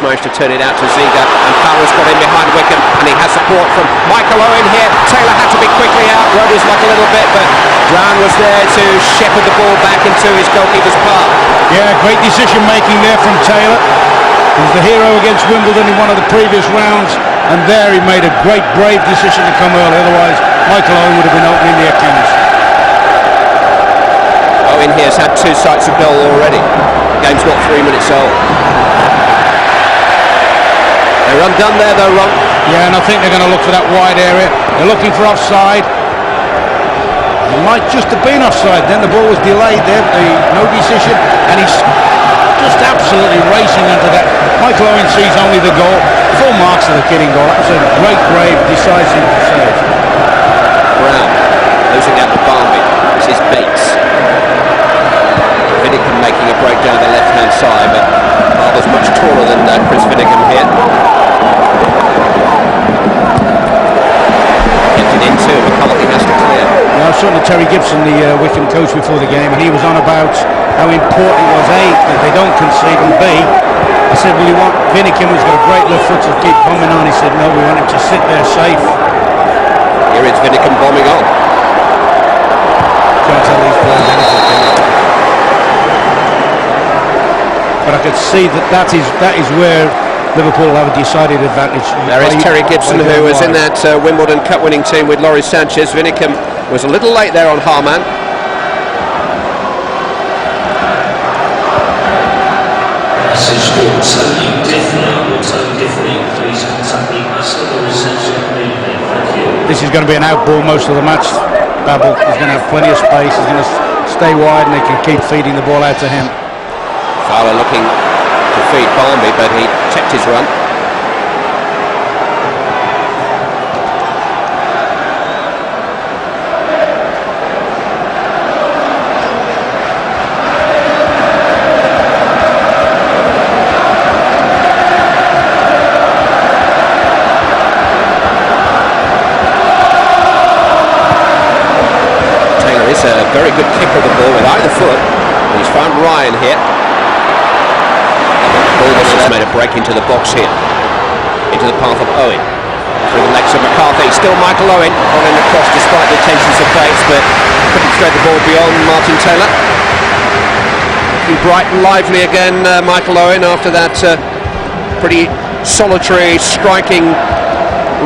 managed to turn it out to Ziga, and Fowler's got in behind Wycombe, and he has support from Michael Owen here. Taylor had to be quickly out, rode his luck a little bit, but Brown was there to shepherd the ball back into his goalkeeper's path. Yeah, great decision making there from Taylor. He was the hero against Wimbledon in one of the previous rounds, and there he made a great, brave decision to come early, otherwise Michael Owen would have been opening the accounts. Owen here has had 2 sights of goal already. The game's not 3 minutes old. They're undone there though, Ron. Yeah, and I think they're going to look for that wide area. They're looking for offside. It might just have been offside, then the ball was delayed there, no decision, and he's just absolutely racing into that. Michael Owen sees only the goal. Full marks for the kidding goal. That was a great, brave, decisive save. Brown losing out to Barnby. This is Bates. Vinicum making a break down the left-hand side, but Barber's much taller than Chris Vinicum here. Getting into McCullough has to clear. Yeah, I was talking to Terry Gibson, the Wycombe coach, before the game, and he was on about how important it was, A, that they don't concede, and B, I said, well, you want Vinicum, who's got a great left foot, to keep bombing on. He said, no, we want him to sit there safe. Here is Vinicum bombing on. Can't tell these players anything. But I could see that is where Liverpool will have a decided advantage. There is Terry Gibson, who was in that Wimbledon Cup winning team with Laurie Sanchez. Vinicum was a little late there on Harman. This is going to be an out ball most of the match. Babel is going to have plenty of space. He's going to stay wide, and they can keep feeding the ball out to him. Fowler looking to feed Barnby, but he checked his run. Taylor is a very good kicker of the ball with either foot. He's found Ryan here. Aldous has made a break into the box here, into the path of Owen, through the legs of McCarthy. Still Michael Owen running across despite the attentions of Bates, but couldn't thread the ball beyond Martin Taylor. Looking bright and lively again, Michael Owen, after that pretty solitary, striking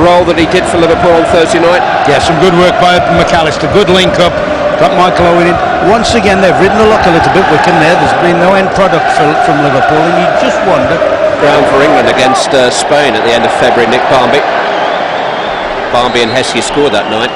role that he did for Liverpool on Thursday night. Yeah, some good work by McAllister, good link up, got Michael Owen in. Once again, they've ridden the luck a little bit, Wycombe there. There's been no end product from Liverpool, and you just wonder. Ground for England against Spain at the end of February, Nick Barnby. Barnby and Heskey scored that night.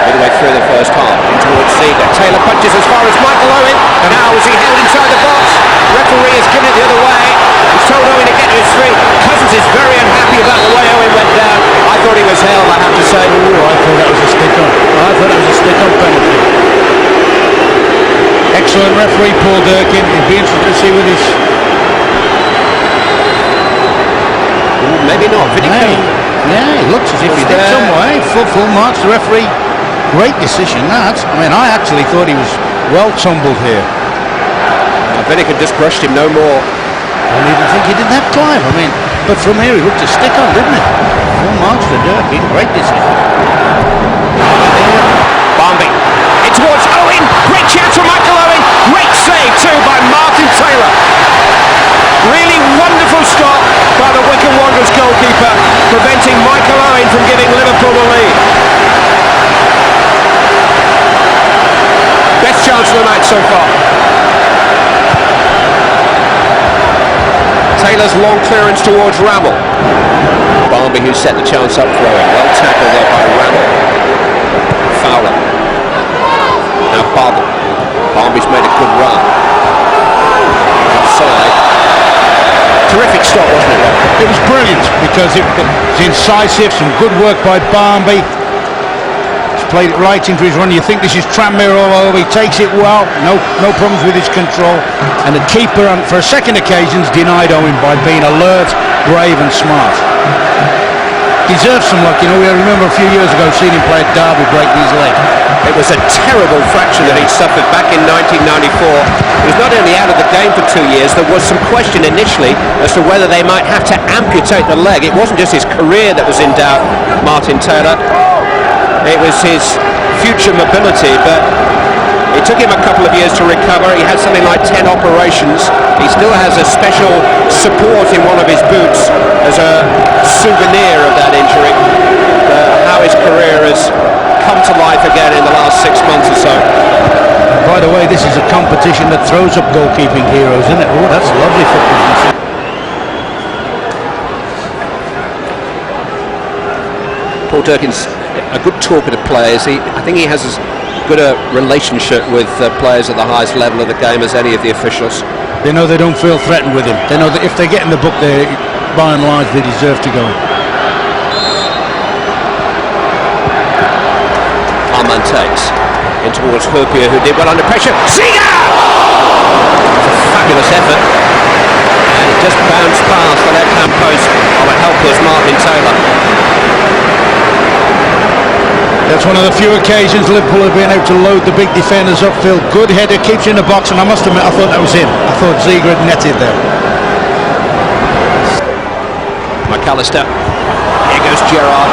Midway through the first half, in towards Ziga. Taylor punches as far as Michael Owen. Now is he held inside the box? Referee has given it the other way. He's told Owen to get to his feet. Cousins is very unhappy about the way Owen went down. I thought he was held, I have to say. Oh, I thought that was a stick-on. I thought that was a stick-on penalty. Excellent referee, Paul Durkin. It'd be interesting to see with his... Maybe not. Yeah, it looks as if he did some way. Full marks. The referee, great decision that. I mean, I actually thought he was well tumbled here. Vinicum just brushed him no more. I don't even think he did that climb. I mean, but from here he looked a stick on, didn't it? Full marks for Durkin. Great decision. Barnby in towards Owen. Great chance for Michael Owen. Great save too by Martin Taylor. Really wonderful stop by the Wycombe Wanderers goalkeeper, preventing Michael Owen from giving Liverpool the lead. Best chance of the match so far. Taylor's long clearance towards Rammell. Barnby, who set the chance up for Owen. Well tackled there by Rammell. Fowler. Now Barnby. Barnby's made a good run. Offside. Terrific stop, wasn't it? It was brilliant because it was incisive, some good work by Barnby. He's played it right into his run. You think this is Tranmere all over. He takes it well, no problems with his control. And the keeper, for a second occasions, denied Owen by being alert, brave and smart. deserves some luck. You know, we remember a few years ago seeing him play at Derby, breaking his leg. It was a terrible fracture that he suffered back in 1994. He was not only out of the game for 2 years, there was some question initially as to whether they might have to amputate the leg. It wasn't just his career that was in doubt, Martin Taylor. It was his future mobility, but it took him a couple of years to recover. He had something like 10 operations. He still has a special support in one of his boots as a souvenir of that injury. How his career has come to life again in the last 6 months or so. By the way, this is a competition that throws up goalkeeping heroes, isn't it? Oh, that's lovely football. Paul Durkin's a good talker to players. I think he has as good a relationship with players at the highest level of the game as any of the officials. They know they don't feel threatened with him. They know that if they get in the book, they, by and large, they deserve to go. Arman takes in towards Hurpier, who did well under pressure. Seager! It's a fabulous effort. And it just bounced past the left-hand post of a helpless Martin Taylor. That's one of the few occasions Liverpool have been able to load the big defenders upfield. Good header, keeps you in the box, and I must admit, I thought that was him. I thought Ziege had netted there. McAllister. Here goes Gerrard.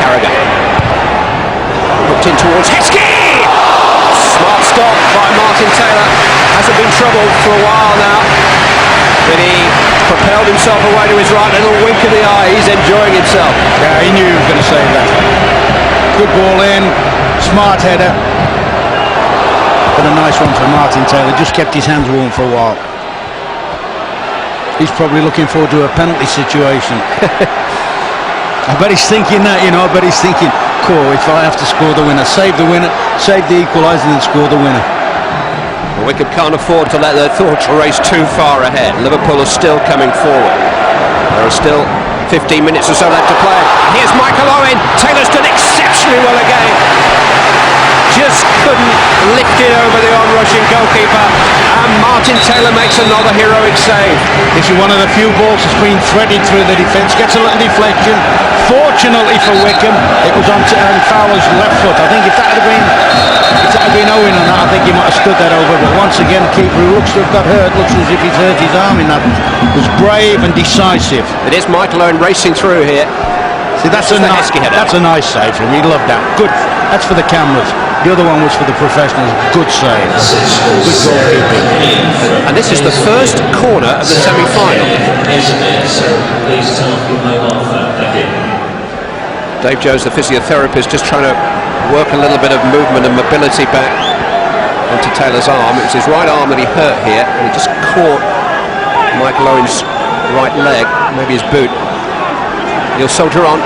Carragher. Hooked in towards Heskey! Smart stop by Martin Taylor. Hasn't been troubled for a while now. But he propelled himself away to his right, a little wink of the eye. He's enjoying himself. Yeah, he knew he was going to save that. Good ball in, smart header. But a nice one for Martin Taylor. Just kept his hands warm for a while. He's probably looking forward to a penalty situation. I bet he's thinking that, you know. I bet he's thinking, cool, if I have to score the winner, save the equaliser and score the winner. Wycombe can't afford to let their thoughts race too far ahead. Liverpool are still coming forward. There are still 15 minutes or so left to play. Here's Michael Owen. Taylor's done exceptionally well again. Just couldn't lift it over the onrushing goalkeeper. And Martin Taylor makes another heroic save. This is one of the few balls that's been threaded through the defence. Gets a little deflection. Fortunately for Wycombe, it was on Fowler's left foot. I think if that had been Owen on that, I think he might have stood that over. But once again, the keeper, who looks to have got hurt, looks as if he's hurt his arm in that, was brave and decisive. It is Michael Owen racing through here. See, that's a nice save from him. He loved that. Good. That's for the cameras. The other one was for the professionals. Good save. Good goalkeeping. And this is the first corner of the semi-final. Dave Jones, the physiotherapist, just trying to work a little bit of movement and mobility back onto Taylor's arm. It was his right arm that he hurt here, and he just caught Michael Owen's right leg, maybe his boot. He'll soldier on.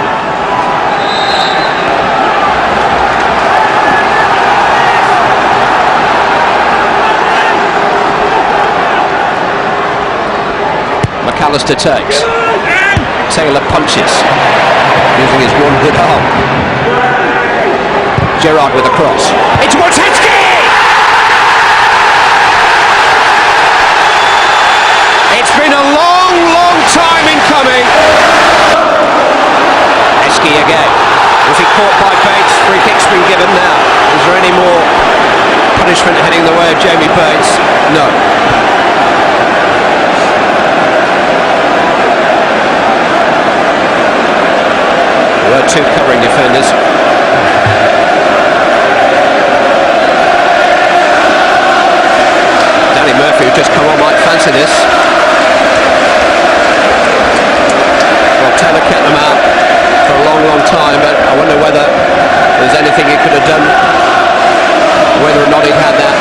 McAllister takes. Taylor punches, using his one good arm. Gerrard with a cross. It's Heskey! It's been a long, long time in coming. Heskey again. Was he caught by Bates? Free kick's been given now. Is there any more punishment heading the way of Jamie Bates? No. There were two covering defenders. Danny Murphy, who just come on, might fancy this. Well, Taylor kept them out for a long, long time, but I wonder whether there's anything he could have done, whether or not he'd had that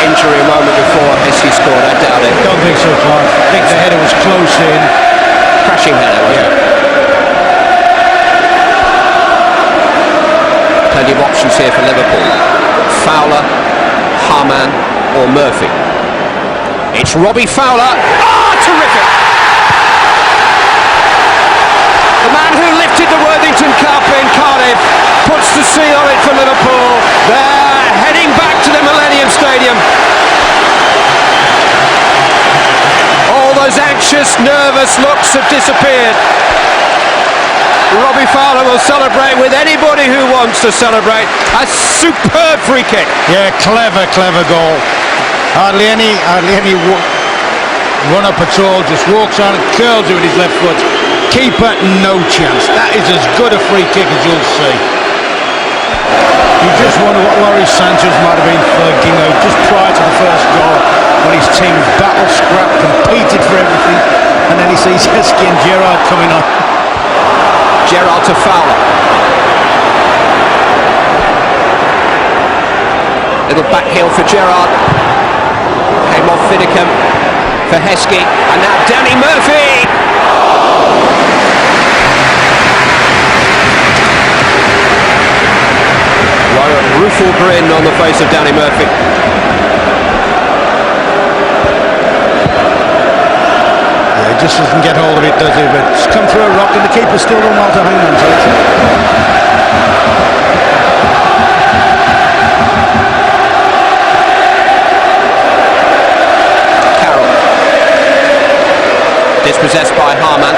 injury a moment before Heskey scored. I doubt it. Don't think so, Clive. I think the header was close in. Crashing header, wasn't it? Plenty of options here for Liverpool. Fowler, Harman or Murphy. It's Robbie Fowler. Terrific! The man who lifted the Worthington Cup in Cardiff puts the seal on it for Liverpool. They're heading back to the Millennium Stadium. those anxious, nervous looks have disappeared. Robbie Fowler will celebrate with anybody who wants to celebrate. A superb free kick. Yeah, clever goal. Hardly any run up at all. Just walks on and curls it with his left foot. Keeper, no chance. That is as good a free kick as you'll see. You just wonder what Loris Sanchez might have been thinking of just prior to the first goal, when his team battle scrapped, competed for everything, and then he sees Heskey and Gerrard coming on. Gerrard to Fowler. Little back heel for Gerrard. Came off Widdicombe for Heskey, and now Danny Murphy. A rueful grin on the face of Danny Murphy. Yeah, he just doesn't get hold of it, does he? But it's come through a rock, and the keeper's still done well to hang on to it. Carroll. Dispossessed by Harman.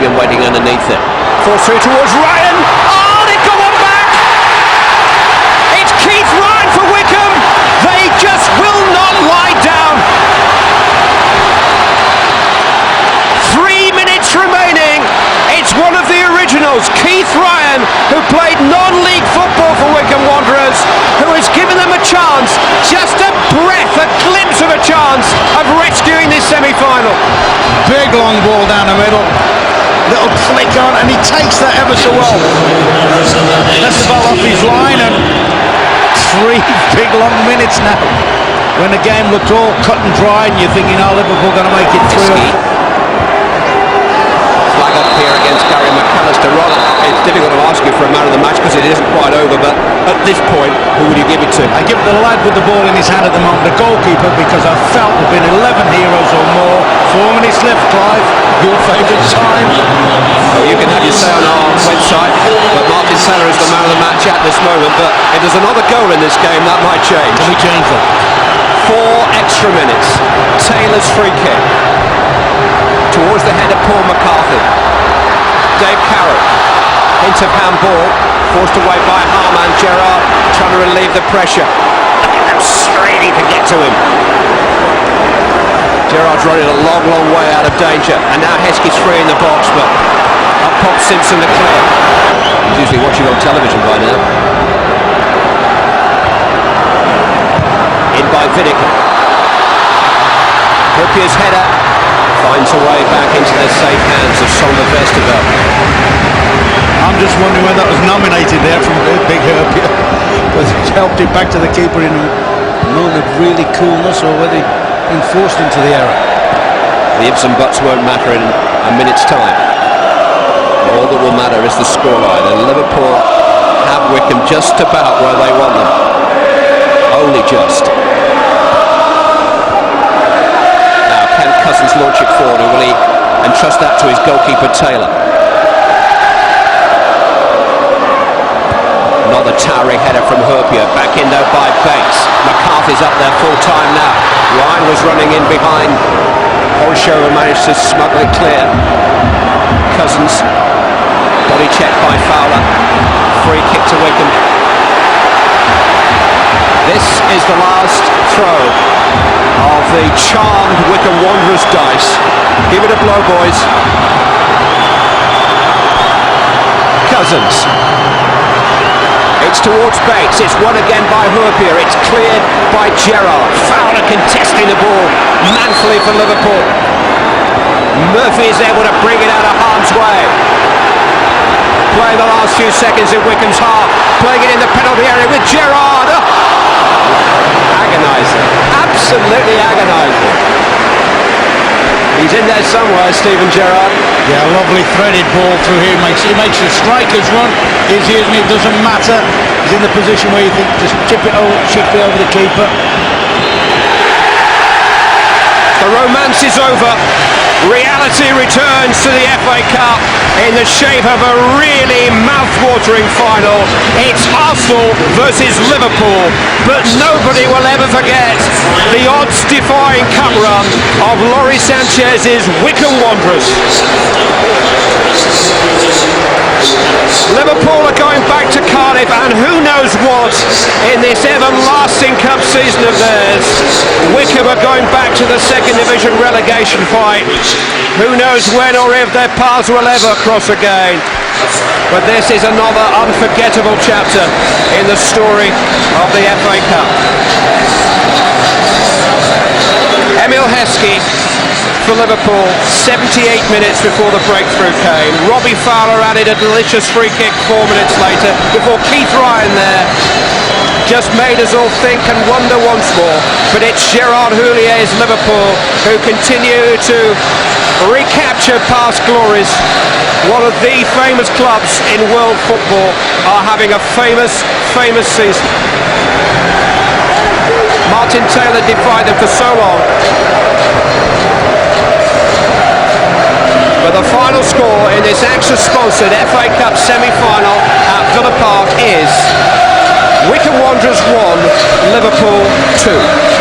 Waiting underneath it. Falls through towards Ryan. Oh, they've got one back! It's Keith Ryan for Wycombe. They just will not lie down. 3 minutes remaining. It's one of the originals, Keith Ryan, who played non-league football for Wycombe Wanderers, who has given them a chance, just a breath, a glimpse of a chance of rescuing this semi-final. Big long ball down the middle. Little flick on, and he takes that ever so well. That's the ball off his line, and 3 big long minutes now. When the game looked all cut and dry, and you're thinking, oh, Liverpool going to make it through. Flag up here against Gary McAllister. Rather, it's difficult to ask you for a man of the match because it isn't quite over, but at this point, who would you give it to? I give it the lad with the ball in his hand at the moment, the goalkeeper, because I felt there have been 11 heroes or more. 4 minutes left, Clive. Your favourite time? Well, you can have your say on our website, but Martin Saylor is the man of the match at this moment. But if there's another goal in this game, that might change. Can we change that? 4 extra minutes. Taylor's free kick towards the head of Paul McCarthy. Dave Carroll into handball, forced away by Harman. Gerrard trying to relieve the pressure. Look at them straining to get to him. Gerrard's running a long way out of danger, and now Heskey's free in the box, but up pops Simpson to clear. He's usually watching on television by now. In by Widdicombe. Hoopier's header finds a way back into the safe hands of Solomon Vestergaard. I'm just wondering when that was nominated there from Big Hooppier, whether it helped it back to the keeper in a moment of really coolness, or whether he been forced into the error. The ifs and buts won't matter in a minute's time. All that will matter is the scoreline, and Liverpool have Wycombe just about where they want them. Only just. Now, can Cousins launch it forward, or will he entrust that to his goalkeeper Taylor? Another towering header from Hooppier, back in though by Bates. McCarthy's up there full time now. Ryan was running in behind. Horseshoe managed to smuggle it clear. Cousins, body check by Fowler. Free kick to Wycombe. This is the last throw of the charmed Wycombe Wanderers dice. Give it a blow, boys. Cousins. It's towards Bates. It's won again by Hooppier. It's cleared by Gerrard. Fowler contesting the ball manfully for Liverpool. Murphy is able to bring it out of harm's way. Playing the last few seconds in Wycombe's half. Playing it in the penalty area with Gerrard. Oh. Agonising. Absolutely agonising. He's in there somewhere, Steven Gerrard. Yeah, lovely threaded ball through here. He makes the strikers run easy, and it doesn't matter. He's in the position where you think just chip it over the keeper. The romance is over. Reality returns to the FA Cup in the shape of a really mouth-watering final. It's Arsenal versus Liverpool, but nobody will ever forget the odds-defying cup run of Lawrie Sanchez's Wycombe Wanderers. Liverpool are going back to Cardiff, and who knows what in this everlasting cup season of theirs. Wycombe are going back to the second division relegation fight. Who knows when or if their paths will ever cross again. But this is another unforgettable chapter in the story of the FA Cup. Emil Heskey for Liverpool, 78 minutes before the breakthrough came. Robbie Fowler added a delicious free kick 4 minutes later before Keith Ryan there just made us all think and wonder once more. But it's Gerard Houllier's Liverpool who continue to recapture past glories. One of the famous clubs in world football are having a famous season. Martin Taylor defied them for so long. But the final score in this AXA-sponsored FA Cup semi-final at Villa Park is Wycombe Wanderers 1, Liverpool 2.